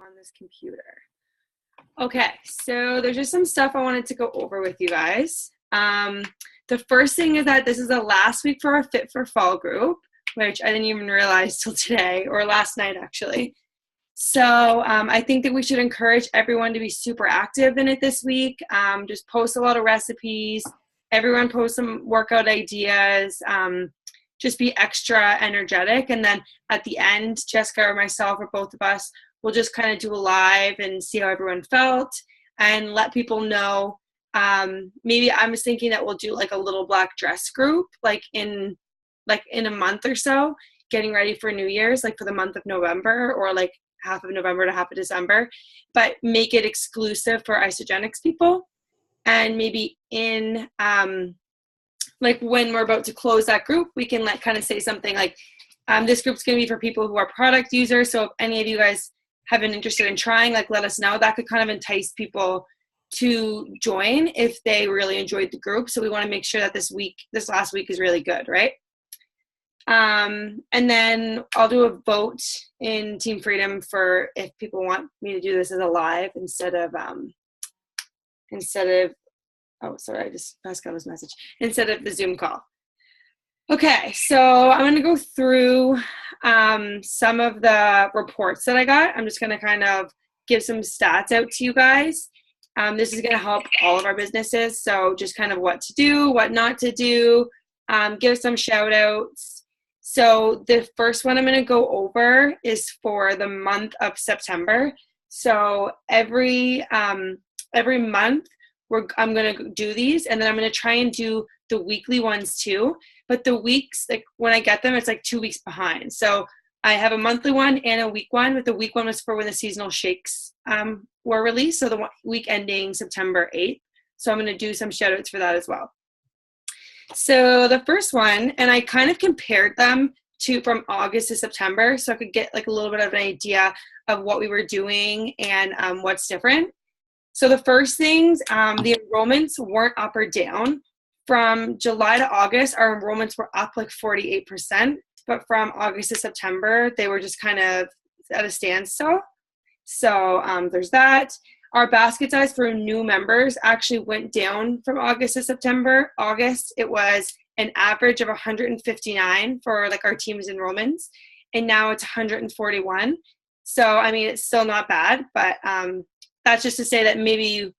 on this computer. Okay, so there's just some stuff I wanted to go over with you guys. The first thing is that this is the last week for our Fit for Fall group, which I didn't even realize till today, or last night actually. So I think that we should encourage everyone to be super active in it this week. Just post a lot of recipes. Everyone post some workout ideas. Just be extra energetic. And then at the end, Jessica or myself or both of us will just kind of do a live and see how everyone felt and let people know. Maybe I was thinking that we'll do like a little black dress group, like in a month or so, getting ready for New Year's, like for the month of November or like half of November to half of December, but make it exclusive for Isagenix people. And maybe in, like when we're about to close that group, we can like kind of say something like, this group's going to be for people who are product users. So if any of you guys have been interested in trying, like let us know. That could kind of entice people to join if they really enjoyed the group. So we want to make sure that this last week is really good, right? And then I'll do a vote in Team Freedom for if people want me to do this as a live instead of oh, sorry, I just passed Carla's message, instead of the Zoom call. Okay, so I'm going to go through some of the reports that I got. I'm just going to kind of give some stats out to you guys. This is going to help all of our businesses. So just kind of what to do, what not to do, give some shout outs. So the first one I'm going to go over is for the month of September. So every month I'm going to do these, and then I'm going to try and do the weekly ones too. But the weeks, like when I get them, it's like 2 weeks behind. So I have a monthly one and a week one, but the week one was for when the seasonal shakes were released. So the week ending September 8th. So I'm going to do some shout outs for that as well. So the first one, and I kind of compared them from August to September, so I could get like a little bit of an idea of what we were doing and what's different. So the first things, the enrollments weren't up or down. From July to August, our enrollments were up like 48%, but from August to September, they were just kind of at a standstill. So there's that. Our basket size for new members actually went down from August to September. August, it was an average of 159 for like our team's enrollments, and now it's 141. So, I mean, it's still not bad, but that's just to say that maybe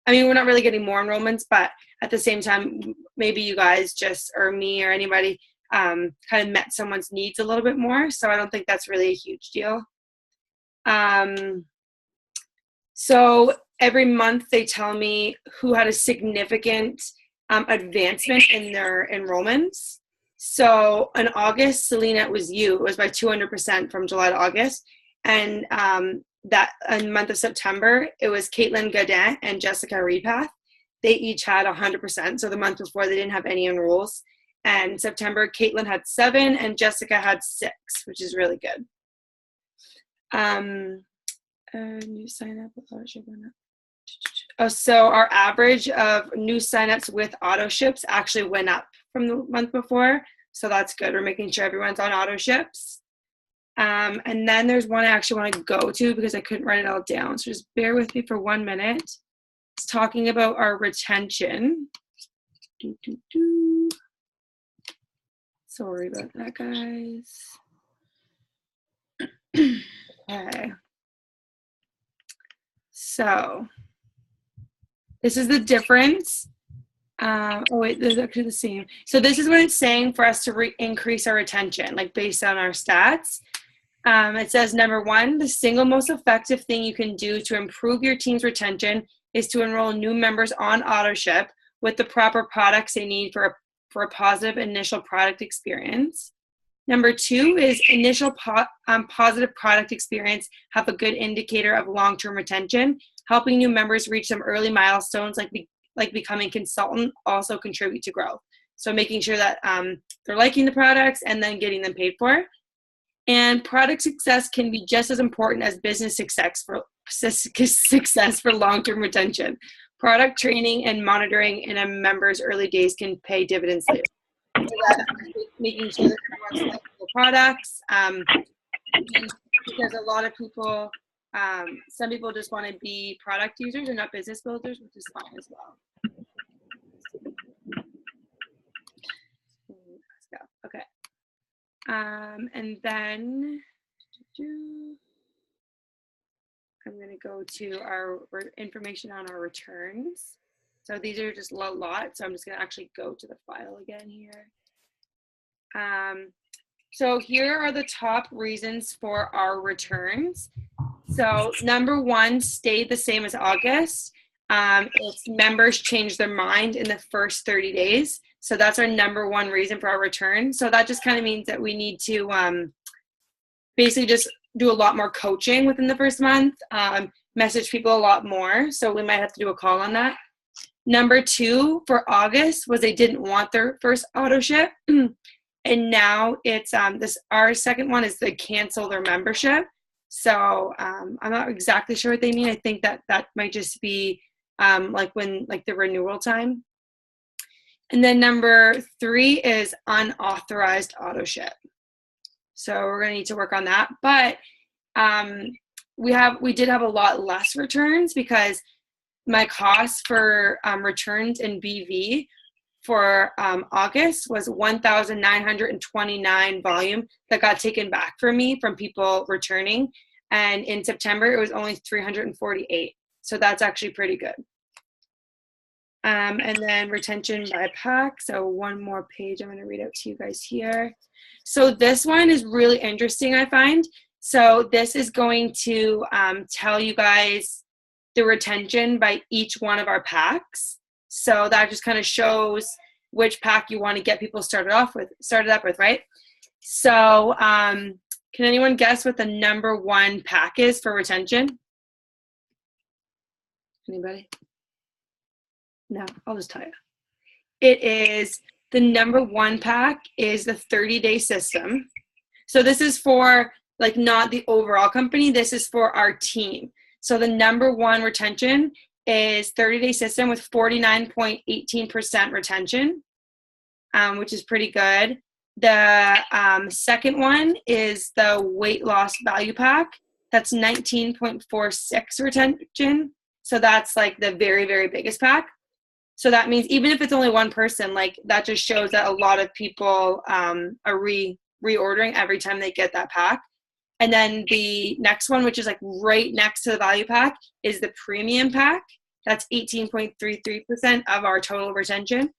we're not really getting more enrollments, but at the same time, maybe you guys just, or me or anybody, kind of met someone's needs a little bit more. So I don't think that's really a huge deal. So every month they tell me who had a significant advancement in their enrollments. So in August, Selena, it was you. It was by 200% from July to August. And that in the month of September, it was Caitlin Godin and Jessica Reedpath. They each had 100%. So the month before, they didn't have any enrolls. And September, Caitlin had 7 and Jessica had 6, which is really good. New sign up with auto ship went up. Oh, so our average of new signups with auto ships actually went up from the month before. So that's good. We're making sure everyone's on auto ships. And then there's one I actually want to go to because I couldn't write it all down. So just bear with me for 1 minute. It's talking about our retention. Sorry about that, guys. Okay. So this is the difference. Oh wait, this is actually the same. So this is what it's saying for us to increase our retention, like based on our stats. It says, number 1, the single most effective thing you can do to improve your team's retention is to enroll new members on AutoShip with the proper products they need for a positive initial product experience. Number 2 is initial positive product experience have a good indicator of long-term retention. Helping new members reach some early milestones like becoming consultant also contribute to growth. So making sure that they're liking the products and then getting them paid for. And product success can be just as important as business success for long-term retention. Product training and monitoring in a member's early days can pay dividends later. So making sure that everyone's liking the products, because a lot of people Some people just want to be product users and not business builders, which is fine as well. Let's go. Okay. And then I'm going to go to our information on our returns. So these are just a lot. So I'm just going to actually go to the file again here. So here are the top reasons for our returns. So number one stayed the same as August. If members change their mind in the first 30 days. So that's our number one reason for our return. So that just kind of means that we need to basically just do a lot more coaching within the first month, message people a lot more. So we might have to do a call on that. Number two for August was they didn't want their first auto ship. And now it's our second one is they cancel their membership. So I'm not exactly sure what they mean. I think that might just be like the renewal time. And then number three is unauthorized auto ship. So we're going to need to work on that. But we did have a lot less returns because my cost for returns in BV for August was 1,929 volume that got taken back from me from people returning. And in September, it was only 348. So that's actually pretty good. And then retention by pack. So one more page I'm going to read out to you guys here. So this one is really interesting, I find. So this is going to tell you guys the retention by each one of our packs. So that just kind of shows which pack you want to get people started up with, right? So can anyone guess what the number one pack is for retention? Anybody? No, I'll just tell you. It is the number one pack is the 30-day system. So this is for like not the overall company. This is for our team. So the number one retention is 30-day system with 49.18% retention, which is pretty good. The second one is the weight loss value pack. That's 19.46 retention. So that's like the very, very biggest pack. So that means even if it's only one person, like that just shows that a lot of people are reordering every time they get that pack. And then the next one, which is like right next to the value pack, is the premium pack. That's 18.33% of our total retention.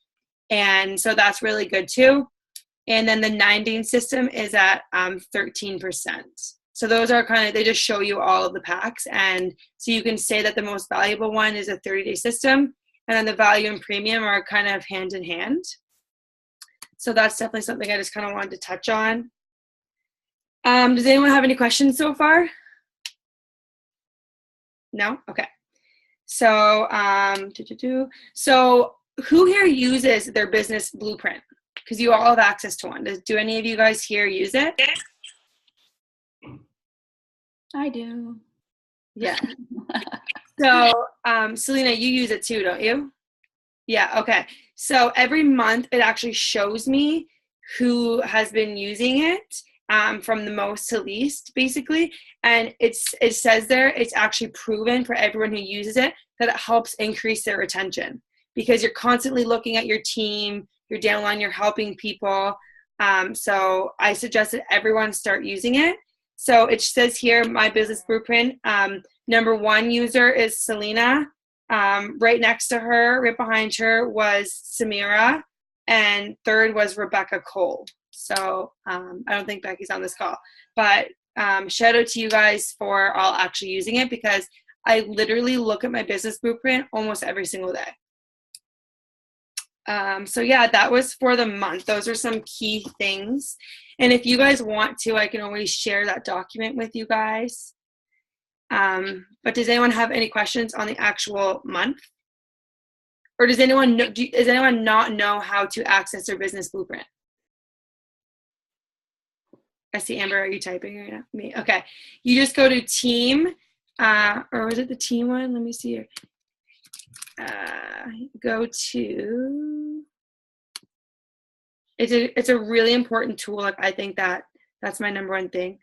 And so that's really good too. And then the 9-day system is at 13%. So those are kind of, they just show you all of the packs. And so you can say that the most valuable one is a 30-day system. And then the value and premium are kind of hand in hand. So that's definitely something I just kind of wanted to touch on. Does anyone have any questions so far? No? Okay. So, so who here uses their business blueprint? Because you all have access to one. Do any of you guys here use it? I do. Yeah. So, Selena, you use it too, don't you? Yeah, okay. So every month it actually shows me who has been using it from the most to least, basically. And it says there it's actually proven for everyone who uses it that it helps increase their retention because you're constantly looking at your team, your downline, you're helping people. So I suggest that everyone start using it. So it says here, my business blueprint, number one user is Selena. Right next to her, right behind her was Samira. And third was Rebecca Cole. So I don't think Becky's on this call. But shout out to you guys for all actually using it because I literally look at my business blueprint almost every single day. So yeah, that was for the month. Those are some key things. And if you guys want to, I can always share that document with you guys. But does anyone have any questions on the actual month? Or does anyone not know how to access their business blueprint? I see Amber, are you typing right now? Me. Okay. You just go to team, or was it the team one? Let me see here. Go to, it's a really important tool. Like I think that's my number one thing.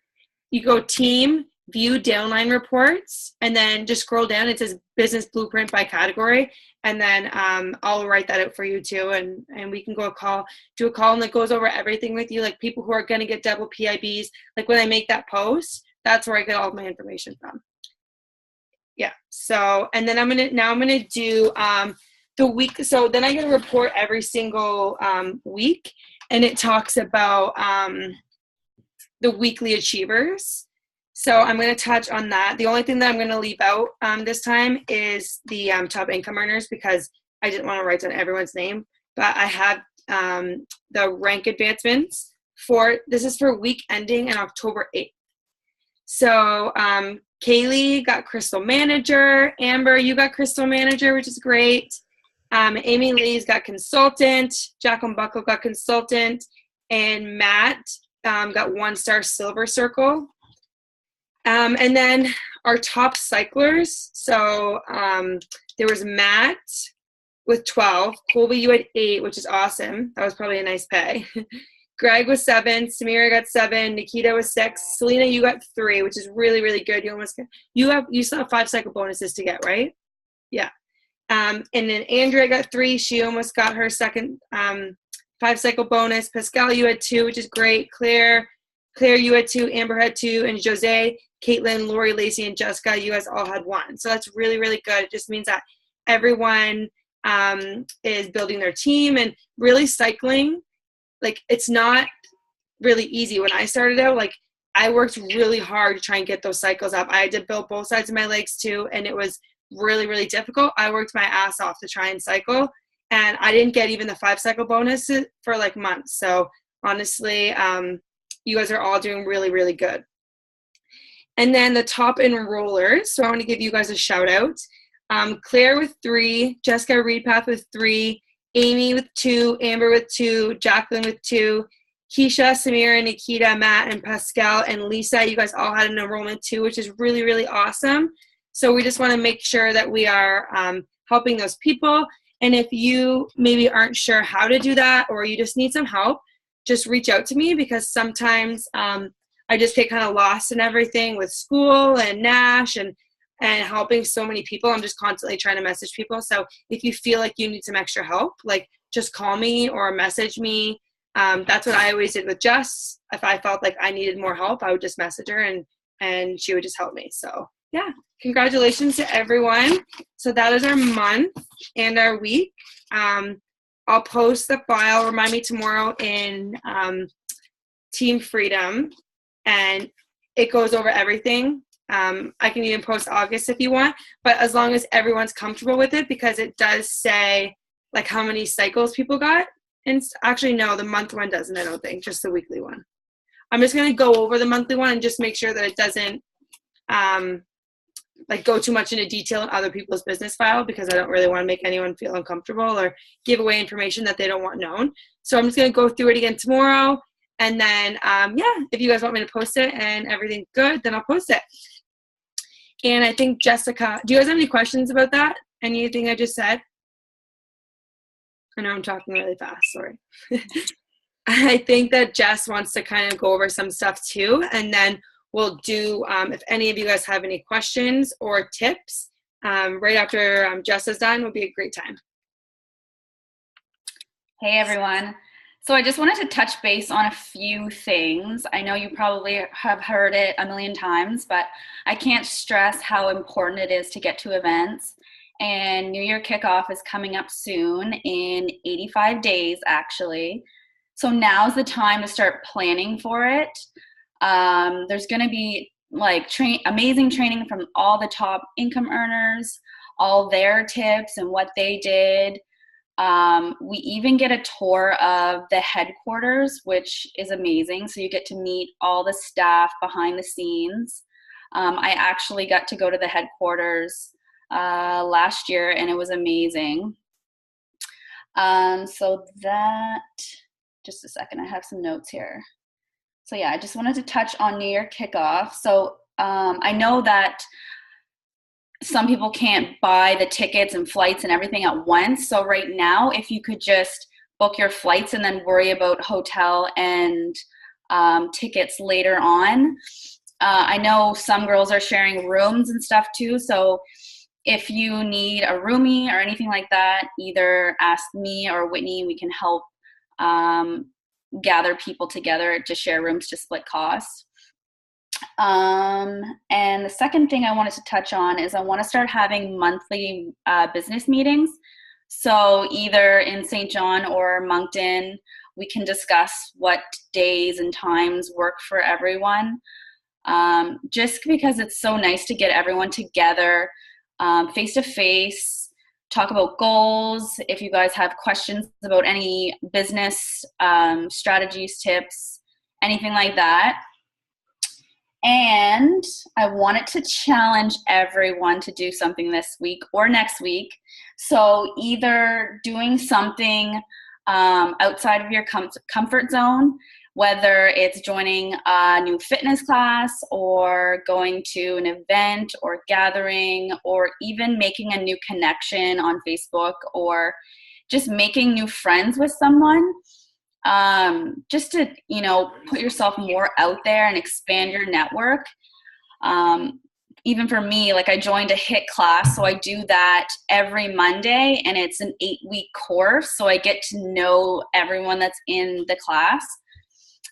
You go team, view downline reports, and then just scroll down. It says business blueprint by category. And then I'll write that out for you too. And we can do a call and that goes over everything with you, like people who are going to get double PIBs. Like when I make that post, that's where I get all of my information from. Yeah. So, and then I'm going to do the week. So then I get a report every single week, and it talks about the weekly achievers. So I'm going to touch on that. The only thing that I'm going to leave out this time is the top income earners, because I didn't want to write down everyone's name. But I have the rank advancements this is for week ending on October 8th. So Kaylee got Crystal Manager. Amber, you got Crystal Manager, which is great. Amy Lee's got Consultant. Jacqueline Buckle got Consultant. And Matt got 1-star Silver Circle. And then our top cyclers. So there was Matt with 12. Colby, you had 8, which is awesome. That was probably a nice pay. Greg was 7. Samira got 7. Nikita was 6. Selena, you got 3, which is really, really good. You still have 5 cycle bonuses to get, right? Yeah. And then Andrea got 3. She almost got her second 5 cycle bonus. Pascal, you had 2, which is great. Claire, you had 2. Amber had 2. And Jose, Caitlin, Lori, Lacey, and Jessica, you guys all had 1. So that's really, really good. It just means that everyone is building their team and really cycling. Like, it's not really easy. When I started out, like, I worked really hard to try and get those cycles up. I had to build both sides of my legs too, and it was really, really difficult. I worked my ass off to try and cycle, and I didn't get even the 5 cycle bonuses for like months. So honestly, you guys are all doing really, really good. And then the top enrollers. So I want to give you guys a shout out. Claire with 3, Jessica Reedpath with 3, Amy with 2, Amber with 2, Jacqueline with 2, Keisha, Samira, Nikita, Matt, and Pascal, and Lisa. You guys all had an enrollment too, which is really, really awesome. So we just want to make sure that we are helping those people. And if you maybe aren't sure how to do that, or you just need some help, just reach out to me, because sometimes I just get kind of lost in everything with school and Nash and helping so many people. I'm just constantly trying to message people. So if you feel like you need some extra help, like, just call me or message me. That's what I always did with Jess. If I felt like I needed more help, I would just message her and she would just help me. So yeah, congratulations to everyone. So that is our month and our week. I'll post the file, remind me, tomorrow in Team Freedom, and it goes over everything. I can even post August if you want, but as long as everyone's comfortable with it, because it does say like how many cycles people got. And actually, no, the month one doesn't, I don't think, just the weekly one. I'm just going to go over the monthly one and just make sure that it doesn't like go too much into detail in other people's business file, because I don't really want to make anyone feel uncomfortable or give away information that they don't want known. So I'm just going to go through it again tomorrow. And then, yeah, if you guys want me to post it and everything's good, then I'll post it. And I think Jessica, do you guys have any questions about that? Anything I just said? I know I'm talking really fast, sorry. I think that Jess wants to kind of go over some stuff too. And then we'll do, if any of you guys have any questions or tips, right after Jess is done would be a great time. Hey everyone. So I just wanted to touch base on a few things. I know you probably have heard it a million times, but I can't stress how important it is to get to events. And New Year Kickoff is coming up soon, in 85 days actually. So now's the time to start planning for it. There's going to be like amazing training from all the top income earners, all their tips and what they did. We even get a tour of the headquarters, which is amazing. So you get to meet all the staff behind the scenes. I actually got to go to the headquarters last year, and it was amazing. So that, just a second, I have some notes here. So yeah, I just wanted to touch on New Year Kickoff. So I know that some people can't buy the tickets and flights and everything at once. So right now, if you could just book your flights and then worry about hotel and tickets later on, I know some girls are sharing rooms and stuff too. So if you need a roomie or anything like that, either ask me or Whitney. We can help gather people together to share rooms to split costs. And the second thing I wanted to touch on is I want to start having monthly business meetings. So either in St. John or Moncton, we can discuss what days and times work for everyone. Just because it's so nice to get everyone together face to face, talk about goals. If you guys have questions about any business strategies, tips, anything like that. And I wanted to challenge everyone to do something this week or next week. So either doing something outside of your comfort zone, whether it's joining a new fitness class or going to an event or gathering, or even making a new connection on Facebook, or just making new friends with someone. Just to, put yourself more out there and expand your network. Even for me, like I joined a HIIT class, so I do that every Monday, and it's an 8-week course. So I get to know everyone that's in the class.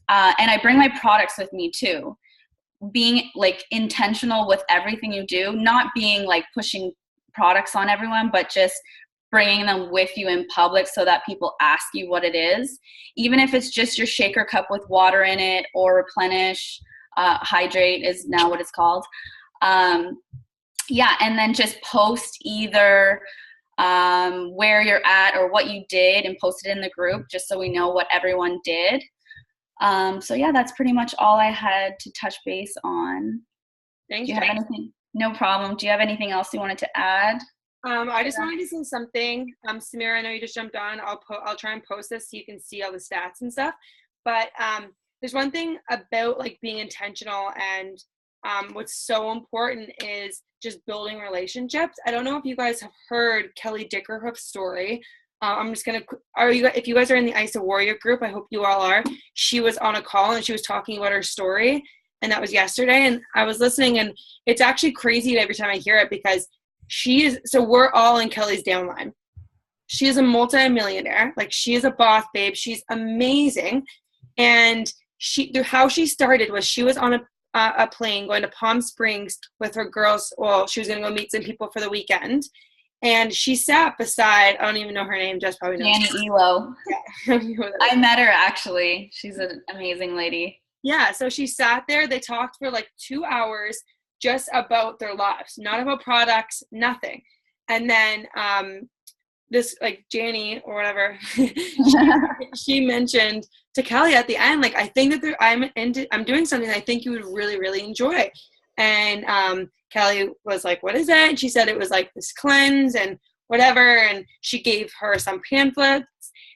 And I bring my products with me too. Being like intentional with everything you do, not being like pushing products on everyone, but just bringing them with you in public so that people ask you what it is. Even if it's just your shaker cup with water in it, or Replenish, Hydrate is now what it's called. And then just post either where you're at or what you did and post it in the group just so we know what everyone did. That's pretty much all I had to touch base on. Thanks. Do you have anything? No problem. Do you have anything else you wanted to add? I just wanted to say something. Samira, I know you just jumped on. I'll try and post this so you can see all the stats and stuff. But there's one thing about like being intentional, and what's so important is just building relationships. I don't know if you guys have heard Kelly Dickerhoof's story. If you guys are in the ISA Warrior group, I hope you all are. She was on a call and she was talking about her story, and that was yesterday. And I was listening, and it's actually crazy every time I hear it, because we're all in Kelly's downline. She is a multi-millionaire. Like, she is a boss babe. She's amazing. And how she started was she was on a plane going to Palm Springs with her girls. Well, she was going to go meet some people for the weekend. And she sat beside, I don't even know her name, Jess probably knows. Danny Elo. Yeah. I met her, actually. She's an amazing lady. Yeah, so she sat there. They talked for like 2 hours just about their lives, not about products, nothing. And then this, like, Janie or whatever, she mentioned to Kelly at the end, like, I think that I'm doing something I think you would really, really enjoy. And Kelly was like, what is it? And she said it was like this cleanse and whatever. And she gave her some pamphlets.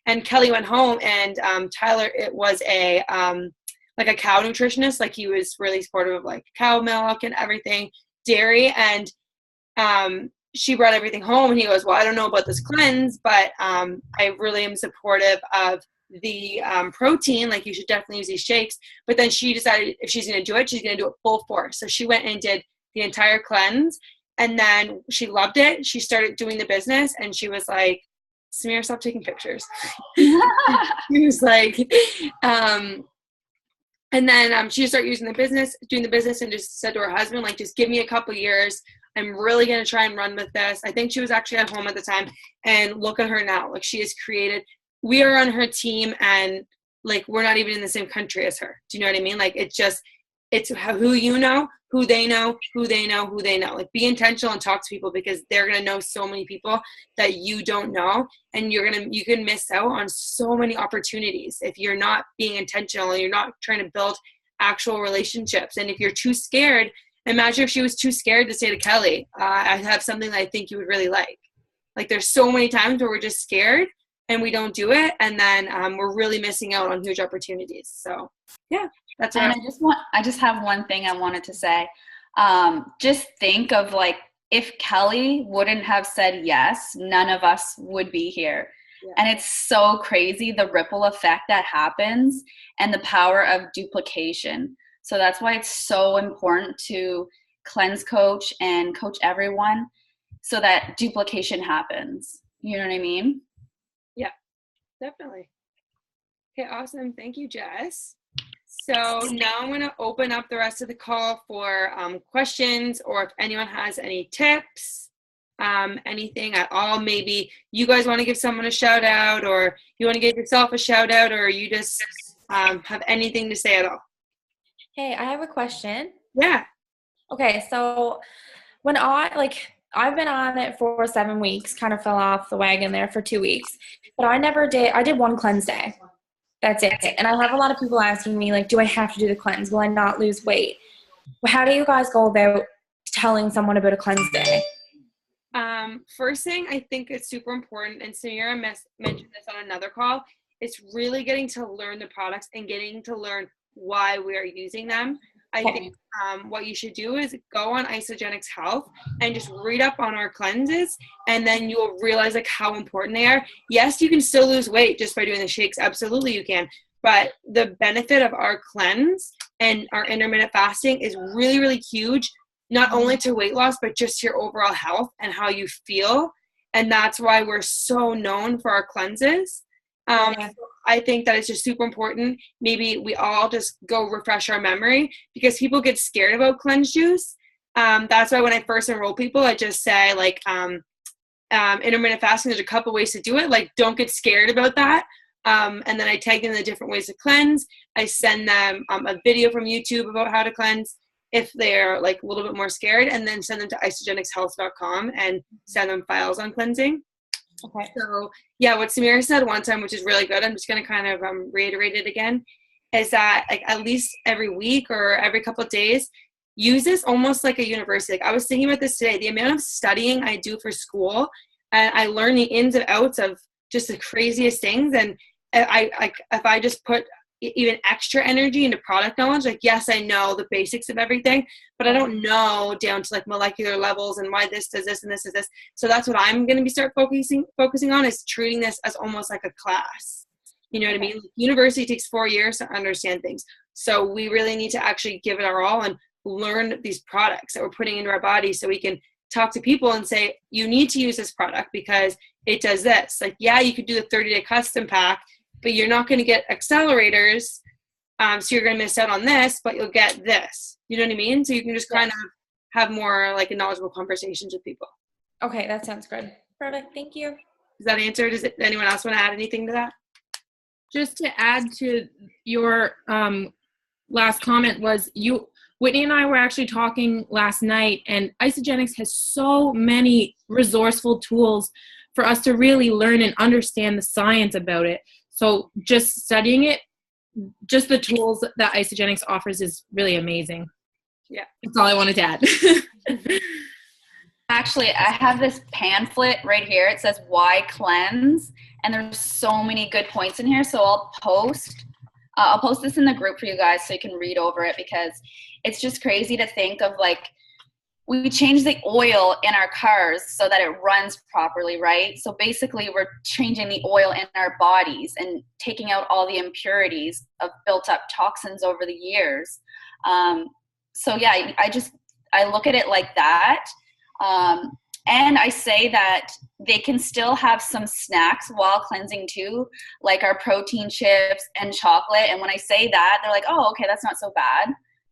And Kelly went home, and Tyler, it was a cow nutritionist. Like, he was really supportive of like cow milk and everything, dairy. And she brought everything home, and he goes, well, I don't know about this cleanse, but I really am supportive of the protein. Like, you should definitely use these shakes. But then she decided if she's going to do it, she's going to do it full force. So she went and did the entire cleanse, and then she loved it. She started doing the business, and she was like, Samir, stop taking pictures. He was like, and then she started doing the business, and just said to her husband, like, just give me a couple years. I'm really going to try and run with this. I think she was actually at home at the time, and look at her now. Like, she has created, we are on her team, and like, we're not even in the same country as her. Do you know what I mean? Like, it's who you know, who they know, who they know, who they know. Like, be intentional and talk to people, because they're going to know so many people that you don't know. And you can miss out on so many opportunities if you're not being intentional and you're not trying to build actual relationships. And if you're too scared, imagine if she was too scared to say to Kelly, I have something that I think you would really like. Like, there's so many times where we're just scared and we don't do it. And then we're really missing out on huge opportunities. So yeah, that's what I just have one thing I wanted to say. Just think of, like, if Kelly wouldn't have said yes, none of us would be here. Yeah. And it's so crazy, the ripple effect that happens and the power of duplication. So that's why it's so important to cleanse coach and coach everyone so that duplication happens. You know what I mean? Yeah, definitely. Okay, awesome. Thank you, Jess. So now I'm going to open up the rest of the call for questions, or if anyone has any tips, anything at all. Maybe you guys want to give someone a shout out, or you want to give yourself a shout out, or you just have anything to say at all. Hey, I have a question. Yeah. Okay, so when I've been on it for 7 weeks, kind of fell off the wagon there for 2 weeks, but I did one cleanse day. That's it. And I have a lot of people asking me, like, do I have to do the cleanse? Will I not lose weight? How do you guys go about telling someone about a cleanse day? First thing, I think it's super important, and Samira mentioned this on another call, it's really getting to learn the products and getting to learn why we are using them. I think what you should do is go on Isagenix Health and just read up on our cleanses, and then you'll realize like how important they are. Yes, you can still lose weight just by doing the shakes. Absolutely you can. But the benefit of our cleanse and our intermittent fasting is really, really huge, not only to weight loss, but just to your overall health and how you feel. And that's why we're so known for our cleanses. I think that it's just super important. Maybe we all just go refresh our memory, because people get scared about cleanse juice. That's why when I first enroll people, I just say like intermittent fasting, there's a couple ways to do it. Like, don't get scared about that. And then I tag them the different ways to cleanse. I send them a video from YouTube about how to cleanse if they're like a little bit more scared, and then send them to isagenixhealth.com and send them files on cleansing. Okay. So yeah, what Samira said one time, which is really good, I'm just going to kind of reiterate it again, is that like at least every week or every couple of days, use this almost like a university. Like I was thinking about this today, the amount of studying I do for school, and I learn the ins and outs of just the craziest things. And if I just put even extra energy into product knowledge, like yes, I know the basics of everything, but I don't know down to like molecular levels and why this does this and this is this. So that's what I'm going to be focusing on, is treating this as almost like a class. You know what I mean? University takes 4 years to understand things. So we really need to actually give it our all and learn these products that we're putting into our body, so we can talk to people and say, you need to use this product because it does this. Like, yeah, you could do a 30-day custom pack, but you're not going to get accelerators. So you're going to miss out on this, but you'll get this. You know what I mean? So you can just kind of have more like knowledgeable conversations with people. Okay, that sounds good. Perfect. Thank you. Does that answer? Does anyone else want to add anything to that? Just to add to your last comment, Whitney and I were actually talking last night, and Isagenix has so many resourceful tools for us to really learn and understand the science about it. So just studying it, just the tools that Isagenix offers is really amazing. Yeah. That's all I wanted to add. Actually, I have this pamphlet right here. It says why cleanse, and there's so many good points in here. So I'll post this in the group for you guys so you can read over it, because it's just crazy to think of like, we change the oil in our cars so that it runs properly, right? So basically we're changing the oil in our bodies and taking out all the impurities of built up toxins over the years. So yeah, I look at it like that. And I say that they can still have some snacks while cleansing too, like our protein chips and chocolate. And when I say that, they're like, oh, okay, that's not so bad.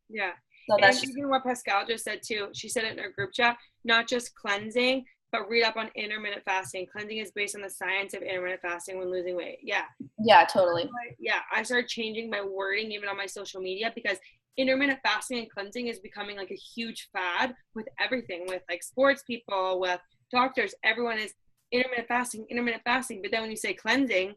Yeah. So that's even what Pascal just said too. She said it in our group chat, not just cleansing, but read up on intermittent fasting. Cleansing is based on the science of intermittent fasting when losing weight. Yeah. Yeah, totally. Yeah. I started changing my wording even on my social media, because intermittent fasting and cleansing is becoming like a huge fad with everything, with like sports people, with doctors. Everyone is intermittent fasting. But then when you say cleansing,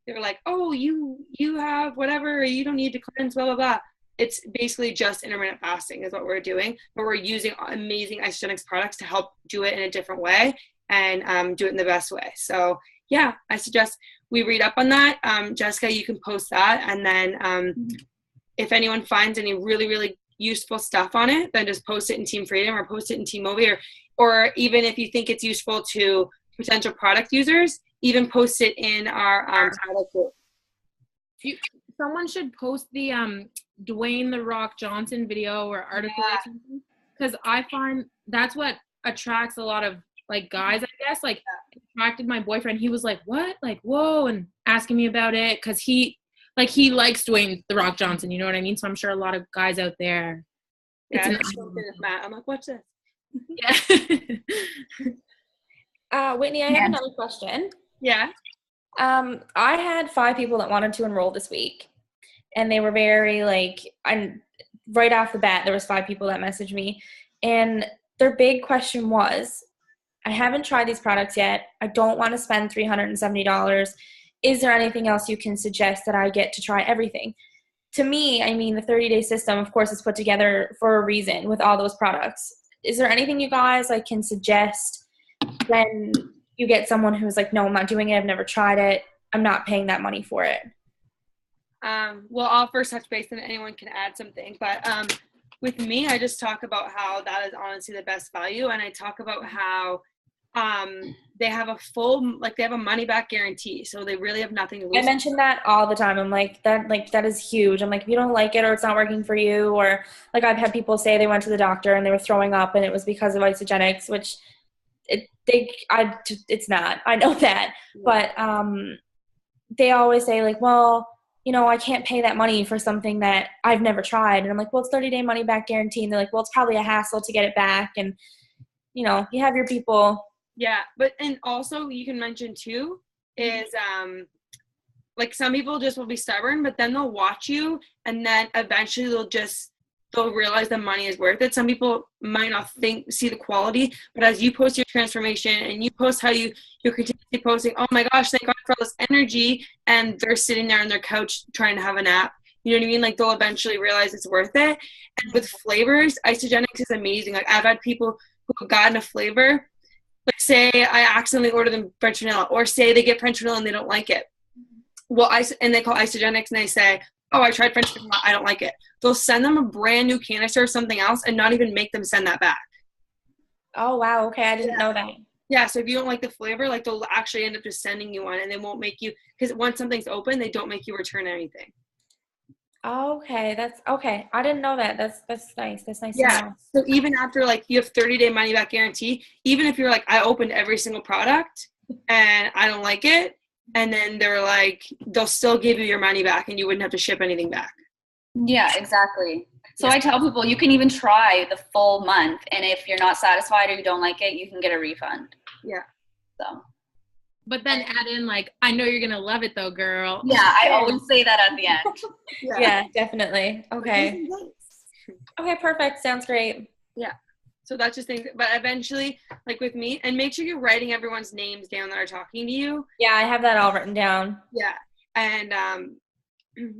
they're like, oh, you have whatever, you don't need to cleanse, blah, blah, blah. It's basically just intermittent fasting is what we're doing, but we're using amazing Isagenix products to help do it in a different way and do it in the best way. So yeah, I suggest we read up on that. Jessica, you can post that. And then if anyone finds any really, really useful stuff on it, then just post it in Team Freedom or post it in Team Mobi, or even if you think it's useful to potential product users, even post it in our product group. Someone should post the Dwayne The Rock Johnson video or article or something, because I find that's what attracts a lot of like guys, I guess. Like attracted my boyfriend. He was like, what? Like, whoa, and asking me about it because he likes Dwayne The Rock Johnson, you know what I mean? So I'm sure a lot of guys out there. Yeah, I'm like, what's this? Yeah. Whitney, I have another question. Yeah. I had 5 people that wanted to enroll this week, and they were very right off the bat, there was 5 people that messaged me, and their big question was, I haven't tried these products yet. I don't want to spend $370. Is there anything else you can suggest that I get to try everything? To me, I mean, the 30-day system, of course, is put together for a reason with all those products. Is there anything you guys can suggest when you get someone who's like, no, I'm not doing it. I've never tried it. I'm not paying that money for it. Well, I'll first touch base and anyone can add something. But with me, I just talk about how that is honestly the best value. And I talk about how they have they have a money back guarantee. So they really have nothing to lose. I mention that all the time. I'm like, that is huge. I'm like, if you don't like it or it's not working for you, or like I've had people say they went to the doctor and they were throwing up and it was because of Isagenix, which it's not. I know that. But they always say like, well, you know, I can't pay that money for something that I've never tried. And I'm like, well, it's 30-day money back guarantee. And they're like, well, it's probably a hassle to get it back. And, you know, you have your people. Yeah. And also you can mention too is like some people just will be stubborn, but then they'll watch you and then eventually they'll realize the money is worth it. Some people might not see the quality, but as you post your transformation and you post how you're continuously posting, oh my gosh, thank God for all this energy, and they're sitting there on their couch trying to have a nap. You know what I mean? Like they'll eventually realize it's worth it. And with flavors, Isagenix is amazing. Like I've had people who have gotten a flavor, like say I accidentally order them French vanilla, or say they get French vanilla and they don't like it. Well, and they call Isagenix and they say, oh, I tried French vanilla, I don't like it. They'll send them a brand new canister or something else and not even make them send that back. Oh, wow. Okay. I didn't know that. Yeah. So if you don't like the flavor, like they'll actually end up just sending you one and they won't make you, because once something's open, they don't make you return anything. Okay. That's okay. I didn't know that. That's nice. That's nice. Yeah. To know. So even after like you have 30-day money back guarantee, even if you're like, I opened every single product and I don't like it, and then they're like, they'll still give you your money back and you wouldn't have to ship anything back. Yeah, exactly. So I tell people you can even try the full month, and if you're not satisfied or you don't like it, you can get a refund. Yeah. So. But then add in like, I know you're gonna love it though, girl. Yeah, I always say that at the end. Yeah, definitely. Okay. Okay, perfect. Sounds great. Yeah. So that's just things, but eventually, like with me, and make sure you're writing everyone's names down that are talking to you. Yeah, I have that all written down. Yeah. And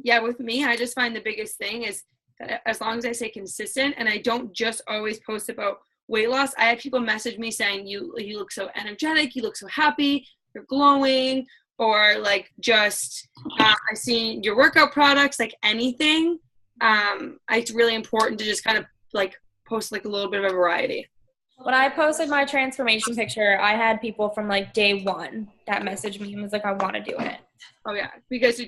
yeah, with me, I just find the biggest thing is that as long as I stay consistent and I don't just always post about weight loss, I have people message me saying, you look so energetic, you look so happy, you're glowing, or like just I seen your workout products, like anything. It's really important to just kind of like post like a little bit of a variety. When I posted my transformation picture, I had people from like day one that messaged me and was like, I want to do it. Oh yeah, because your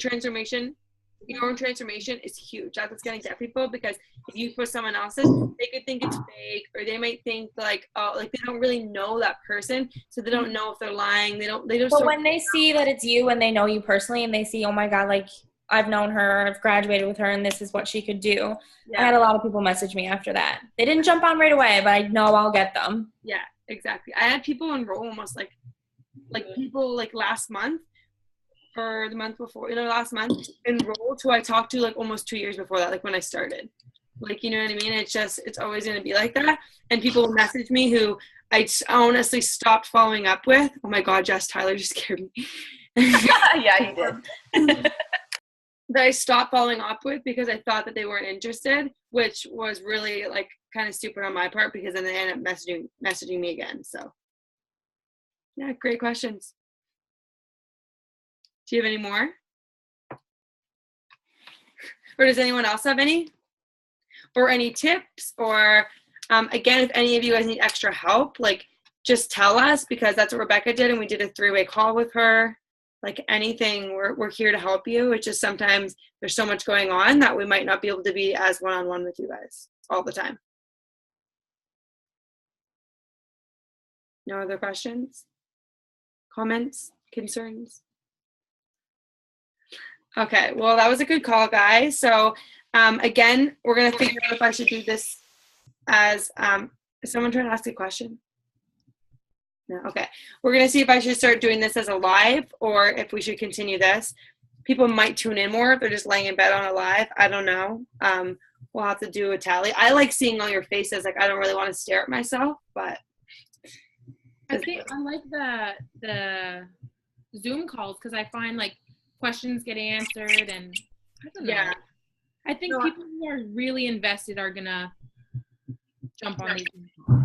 own transformation is huge. That's what's going to get people, because if you post someone else's, they could think it's fake, or they might think like, oh, like they don't really know that person, so they don't know if they're lying. They don't. But when they see that it's you and they know you personally, and they see, oh my God, like I've known her, I've graduated with her, and this is what she could do. Yeah. I had a lot of people message me after that. They didn't jump on right away, but I know I'll get them. Yeah, exactly. I had people enroll almost like people like last month or the month before, last month enrolled who I talked to like almost 2 years before that, like when I started. Like, you know what I mean? It's always going to be like that. And people will message me who I honestly stopped following up with. Oh my God, Jess, Tyler just scared me. Yeah, he did. That I stopped following up with because I thought that they weren't interested, which was really like kind of stupid on my part, because then they ended up messaging me again. So yeah, great questions. Do you have any more? Or does anyone else have any? Or any tips? Or again, if any of you guys need extra help, like just tell us, because that's what Rebecca did, and we did a 3-way call with her. like anything, we're here to help you. It's just sometimes there's so much going on that we might not be able to be as one-on-one with you guys all the time. No other questions, comments, concerns? Okay, well, that was a good call, guys. So again, we're going to figure out if I should do this as, is someone trying to ask a question? No, okay. We're going to see if I should start doing this as a live or if we should continue this. People might tune in more if they're just laying in bed on a live. I don't know. We'll have to do a tally. I like seeing all your faces. Like, I don't really want to stare at myself, but. I think I like the Zoom calls because I find like questions get answered and I don't know. Yeah. I think people who are really invested are gonna jump on these.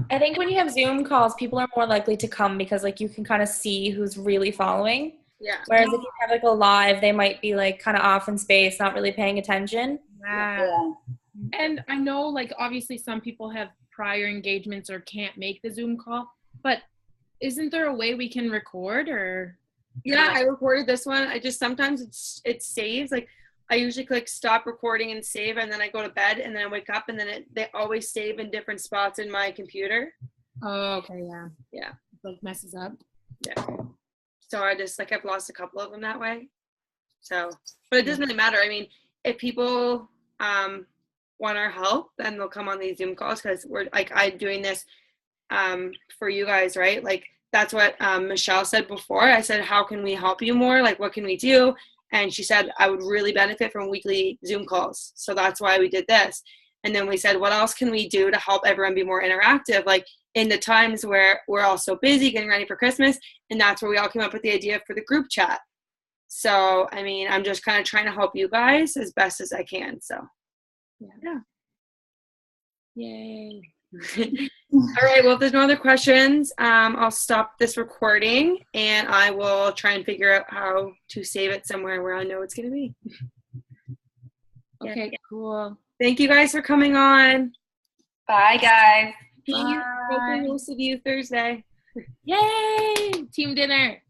I think when you have Zoom calls, people are more likely to come because like you can kind of see who's really following. Yeah. Whereas if you have like a live, they might be like kind of off in space, not really paying attention. Yeah. And I know like obviously some people have prior engagements or can't make the Zoom call, but isn't there a way we can record or? Yeah, I recorded this one. I just sometimes it saves. Like I usually click stop recording and save, and then I go to bed, and then I wake up, and then they always save in different spots in my computer. Oh, okay, yeah. Yeah. It like messes up. Yeah. So I just like I've lost a couple of them that way. So, but it doesn't really matter. I mean, if people want our help, then they'll come on these Zoom calls because we're like I'm doing this for you guys, right? Like that's what Michelle said before. I said, how can we help you more? Like, what can we do? And she said, I would really benefit from weekly Zoom calls. So that's why we did this. And then we said, what else can we do to help everyone be more interactive? Like in the times where we're all so busy getting ready for Christmas. And that's where we all came up with the idea for the group chat. So, I mean, I'm just kind of trying to help you guys as best as I can. So, yeah. Yay. All right, well, if there's no other questions, I'll stop this recording and I will try and figure out how to save it somewhere where I know it's going to be. Okay, cool. Thank you guys for coming on. Bye, guys. Hoping we'll see you Thursday. Yay! Team dinner.